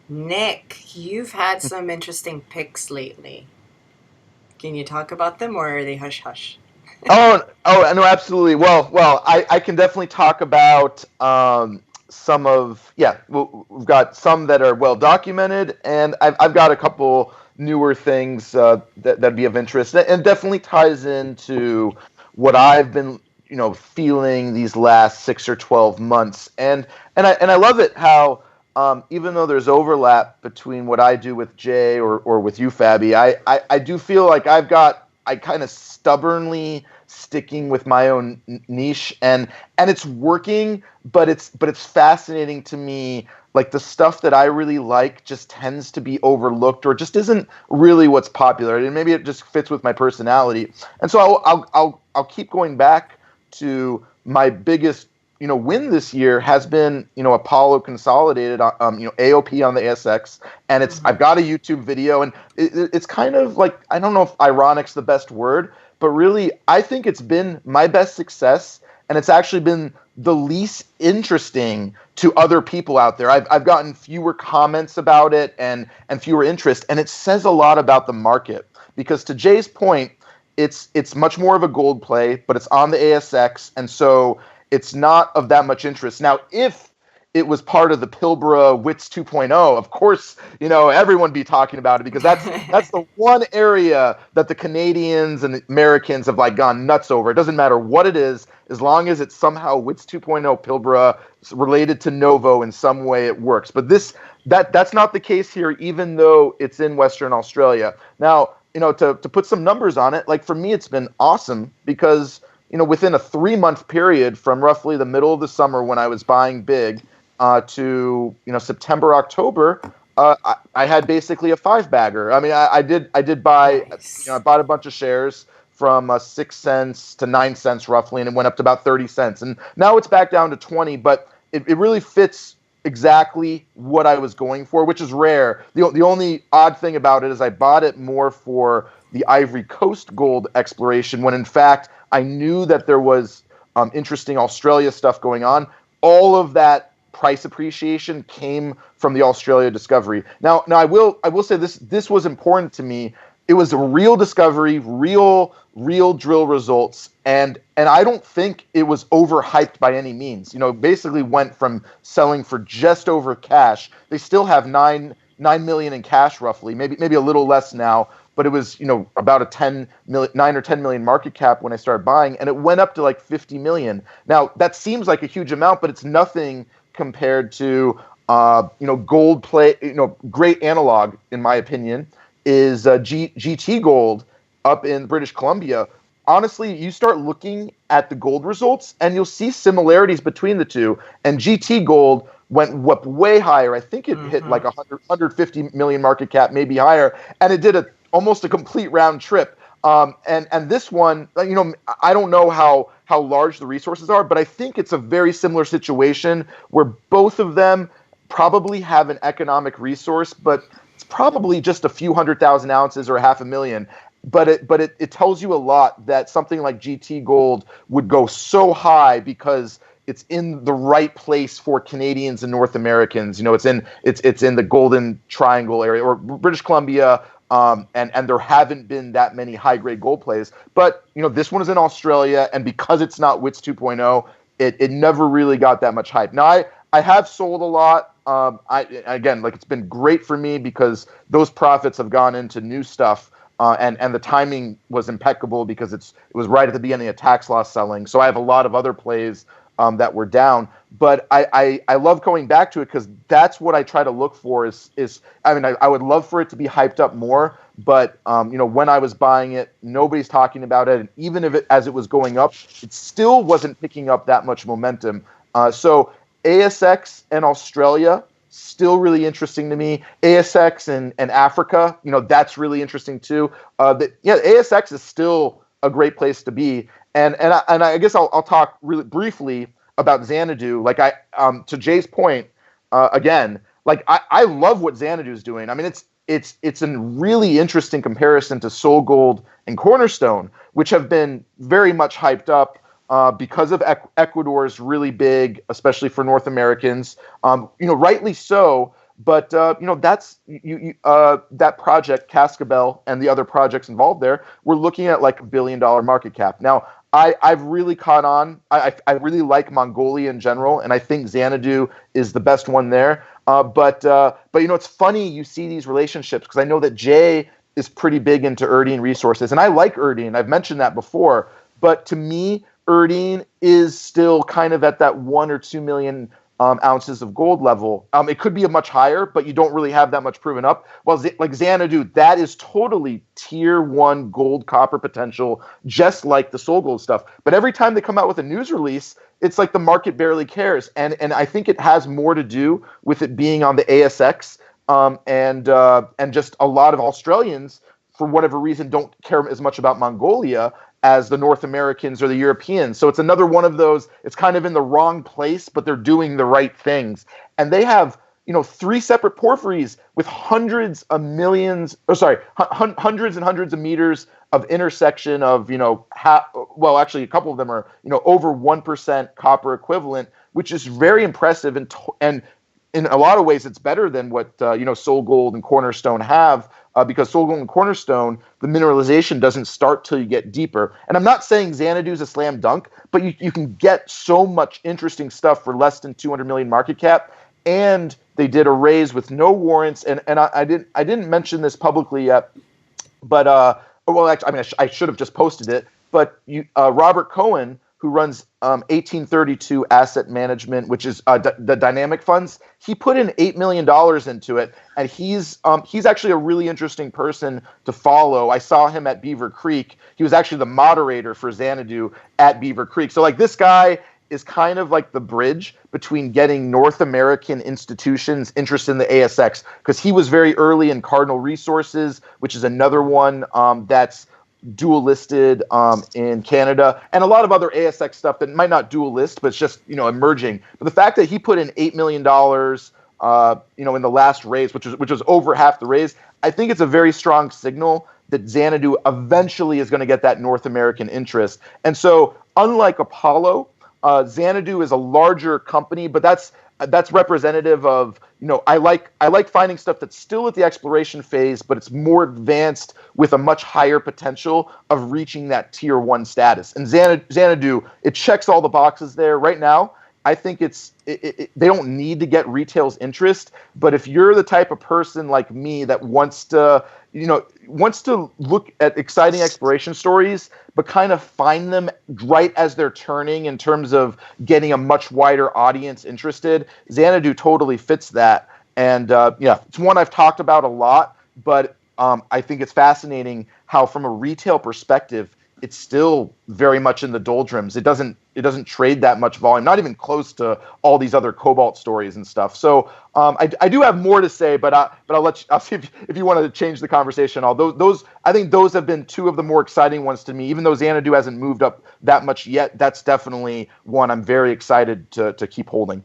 Nick, you've had some interesting picks lately. Can you talk about them or are they hush hush? Oh, no, absolutely. I can definitely talk about some of, yeah, we've got some that are well documented, and I've got a couple newer things that'd be of interest, and definitely ties into what I've been, feeling these last 6 or 12 months, and I love it how. Even though there's overlap between what I do with Jay or with you, Fabi, I do feel like I kind of stubbornly sticking with my own niche, and it's working, but it's fascinating to me, like the stuff that I really like just tends to be overlooked or just isn't really what's popular, and maybe it just fits with my personality. And so I'll keep going back to my biggest win this year has been Apollo Consolidated, AOP on the ASX, and I've got a YouTube video, and it's kind of like, I don't know if ironic's the best word, but really I think it's been my best success, and it's actually been the least interesting to other people out there. I've gotten fewer comments about it and fewer interest, and it says a lot about the market, because to Jay's point, it's much more of a gold play, but it's on the ASX, and so it's not of that much interest. Now, if it was part of the Pilbara WITS 2.0, of course, everyone be talking about it, because that's the one area that the Canadians and the Americans have like gone nuts over. It doesn't matter what it is, as long as it's somehow WITS 2.0 Pilbara related to Novo in some way, it works. But that's not the case here, even though it's in Western Australia. Now, to put some numbers on it, like for me, it's been awesome because within a 3 month period from roughly the middle of the summer when I was buying big to September, October, I had basically a five bagger. I mean, I did buy, I Nice. bought a bunch of shares from 6 cents to 9 cents roughly, and it went up to about 30 cents, and now it's back down to 20. But it really fits exactly what I was going for, which is rare. The only odd thing about it is I bought it more for the Ivory Coast gold exploration, when in fact I knew that there was interesting Australia stuff going on. All of that price appreciation came from the Australia discovery. Now I will say this was important to me. It was a real discovery, real drill results, and I don't think it was overhyped by any means. Basically went from selling for just over cash. They still have nine million in cash roughly, maybe a little less now, but it was about a 9 or 10 million market cap when I started buying, and it went up to like 50 million. Now that seems like a huge amount, but it's nothing compared to gold play. Great analog in my opinion is GT Gold up in British Columbia. Honestly, you start looking at the gold results and you'll see similarities between the two. And GT Gold went up way higher. I think it hit Mm-hmm. like 150 million market cap, maybe higher, and it did almost a complete round trip. And this one, I don't know how large the resources are, but I think it's a very similar situation where both of them probably have an economic resource, but it's probably just a few 100,000 ounces or half a million. But it tells you a lot that something like GT Gold would go so high because it's in the right place for Canadians and North Americans. It's in the Golden Triangle area or British Columbia, and there haven't been that many high grade gold plays. But this one is in Australia, and because it's not WITS 2.0, it never really got that much hype. Now I have sold a lot. Again, like, it's been great for me because those profits have gone into new stuff. And the timing was impeccable because it was right at the beginning of tax loss selling. So I have a lot of other plays that were down, but I love going back to it because that's what I try to look for. Is I mean, I would love for it to be hyped up more, but when I was buying it, nobody's talking about it, and even if as it was going up, it still wasn't picking up that much momentum. So ASX and Australia, still really interesting to me. ASX and Africa, that's really interesting too. Yeah, ASX is still a great place to be. And I guess I'll talk really briefly about Xanadu. Like, to Jay's point, again, like I love what Xanadu is doing. I mean, it's a really interesting comparison to Soul Gold and Cornerstone, which have been very much hyped up because of Ecuador is really big, especially for North Americans. Rightly so. But that's that project, Cascabel, and the other projects involved there, we're looking at like $1 billion market cap. Now, I've really caught on. I really like Mongolia in general, and I think Xanadu is the best one there. But it's funny you see these relationships because I know that Jay is pretty big into Erdene resources, and I like Erdene. I've mentioned that before, but to me, Erdene is still kind of at that 1 or 2 million ounces of gold level. It could be a much higher, but you don't really have that much proven up. Well, like Xanadu, that is totally tier 1 gold copper potential, just like the Soul Gold stuff. But every time they come out with a news release, it's like the market barely cares. And I think it has more to do with it being on the ASX, and just a lot of Australians, for whatever reason, don't care as much about Mongolia as the North Americans or the Europeans. So it's another one of those, it's kind of in the wrong place, but they're doing the right things. And they have, 3 separate porphyries with hundreds of millions, hundreds and hundreds of meters of intersection of, actually a couple of them are, over 1% copper equivalent, which is very impressive. And in a lot of ways, it's better than what Soul Gold and Cornerstone have, because Soul Gold and Cornerstone, the mineralization doesn't start till you get deeper. And I'm not saying Xanadu is a slam dunk, but you can get so much interesting stuff for less than 200 million market cap. And they did a raise with no warrants. And I didn't mention this publicly yet, but actually, I should have just posted it. But Robert Cohen, who runs 1832 Asset Management, which is the dynamic funds, he put in $8 million into it, and he's actually a really interesting person to follow. I saw him at Beaver Creek. He was actually the moderator for Xanadu at Beaver Creek. So like this guy is kind of like the bridge between getting North American institutions interested in the ASX, because he was very early in Cardinal Resources, which is another one that's dual listed in Canada, and a lot of other ASX stuff that might not dual list, but it's just emerging. But the fact that he put in $8 million, in the last raise, which was over half the raise, I think it's a very strong signal that Xanadu eventually is going to get that North American interest. And so, unlike Apollo, Xanadu is a larger company, but that's representative of, I like finding stuff that's still at the exploration phase, but it's more advanced with a much higher potential of reaching that tier 1 status. And Xanadu, it checks all the boxes there right now. I think they don't need to get retail's interest, but if you're the type of person like me that wants to look at exciting exploration stories, but kind of find them right as they're turning in terms of getting a much wider audience interested, Xanadu totally fits that. And it's one I've talked about a lot, but I think it's fascinating how, from a retail perspective, it's still very much in the doldrums. It doesn't trade that much volume, not even close to all these other cobalt stories and stuff. So I do have more to say, but I'll see if you wanted to change the conversation. Although I think those have been 2 of the more exciting ones to me. Even though Xanadu hasn't moved up that much yet, that's definitely one I'm very excited to keep holding.